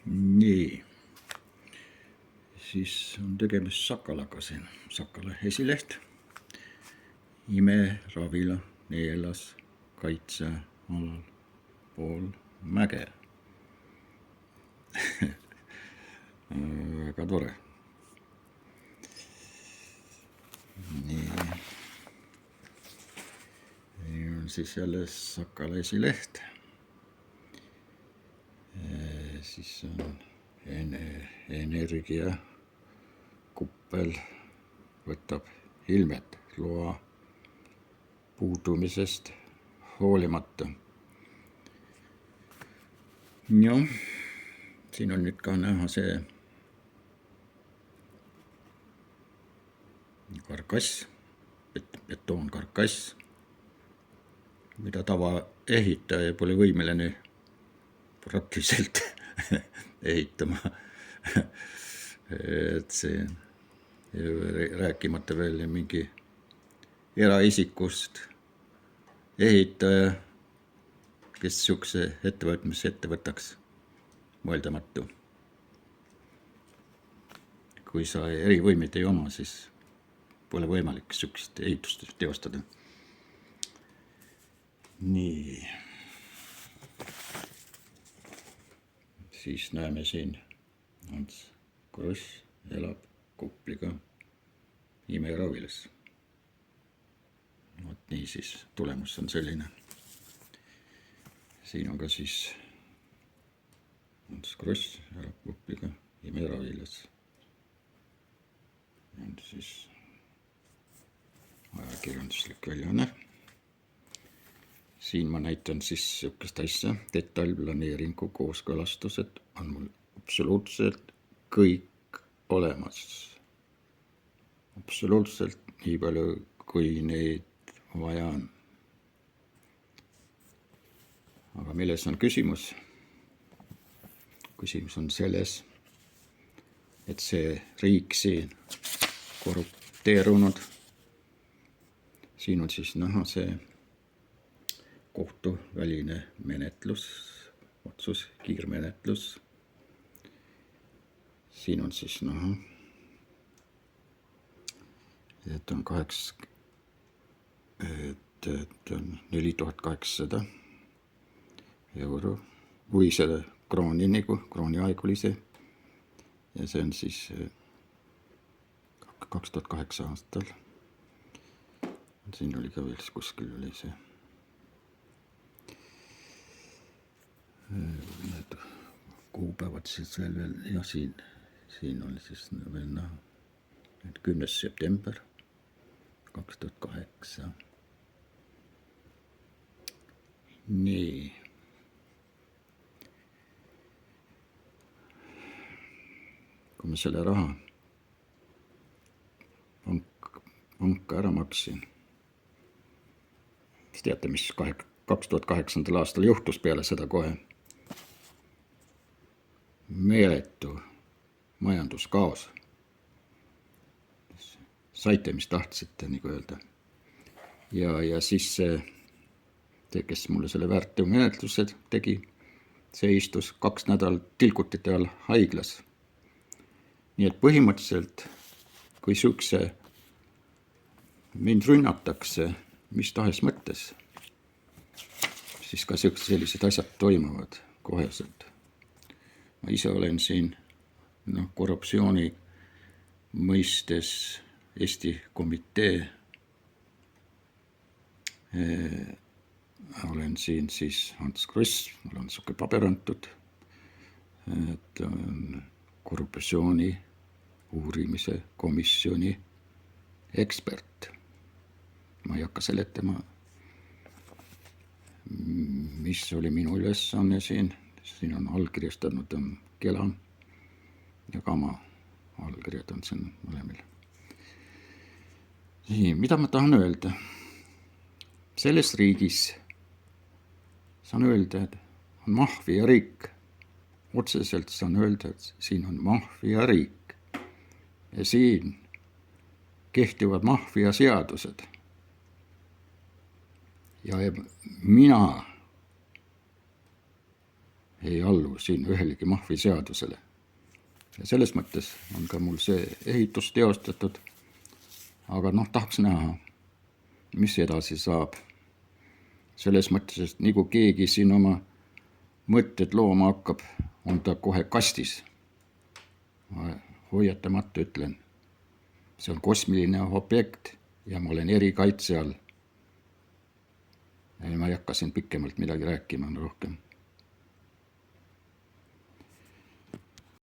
Nii, siis on tegemist Sakalaga siin. Sakala esileht. Ime Ravila neelas kaitsealal pool mäge. Väga tore. Nii on siis jälle Sakala esileht. Siis on energiakuppel võtab ilmet loa puudumisest hoolimata. Joo, siin on nüüd ka näha see karkass, betoonkarkass, mida tavaehitaja pole võimeline praktiliselt ehitama. Et see rääkimata veel mingi eraisikust ehitaja, kes siukse ettevõtmise ette võtaks, mõeldamatu. Kui sa erivõimeid ei oma, siis pole võimalik siukest ehitust teostada. Nii. Siis näeme siin Ants Kross elab Kupliga Ime Ravilas. Nii siis tulemus on selline. Siin on ka siis Ants Kross elab Kupliga Ime Ravilas. On siis ajakirjanduslik väljaanne. Siin ma näitan siis sihukest asja, detailplaneeringu kooskõlastused on mul absoluutselt kõik olemas. Absoluutselt nii palju, kui neid vaja on. Aga milles on küsimus? Küsimus on selles, et see riik siin korrupteerunud. Siin on siis näha see kohtuväline menetlus, otsus, kiirmenetlus. Siin on siis näha, et on 4800 euro või selle krooni, nagu krooniaeg oli see. Ja see on siis 2008 aastal. Siin oli ka veel kuskil oli see. Need kuupäevad siis veel, ja siin oli siis veel näha, 10. september 2008. Nii. Kui ma selle raha panka ära maksin, siis teate, mis 2008. aastal juhtus peale seda kohe? Meeletu majanduskaos. Saite, mis tahtsite, nagu öelda. Ja siis see, kes mulle selle väärteomenetlused tegi, see istus 2 nädalat tilkutite all haiglas. Nii et põhimõtteliselt, kui sihukese mind rünnatakse mis tahes mõttes, siis ka sellised asjad toimuvad koheselt. Ma ise olen siin korruptsiooni mõistes Eesti komitee. Olen siin siis Ants Kross, mul on siuke paber antud, et on korruptsiooni uurimise komisjoni ekspert. Ma ei hakka seletama, mis oli minu ülesanne siin. Siin on allkirjastanud on Kelam ja Kama allkirjad on siin mõlemil. Nii, mida ma tahan öelda? Selles riigis saan öelda, et on mafia riik. Otseselt saan öelda, et siin on mafia riik. Ja siin kehtivad mafia seadused. Ja mina ei allu siin ühelegi mahviseadusele. Ja selles mõttes on ka mul see ehitus teostatud, aga tahaks näha, mis edasi saab. Selles mõttes, et nii kui keegi siin oma mõtted looma hakkab, on ta kohe kastis. Ma hoiatamata ütlen, see on kosmiline objekt ja ma olen erikaitse all. Ma ei hakka siin pikemalt midagi rääkima rohkem.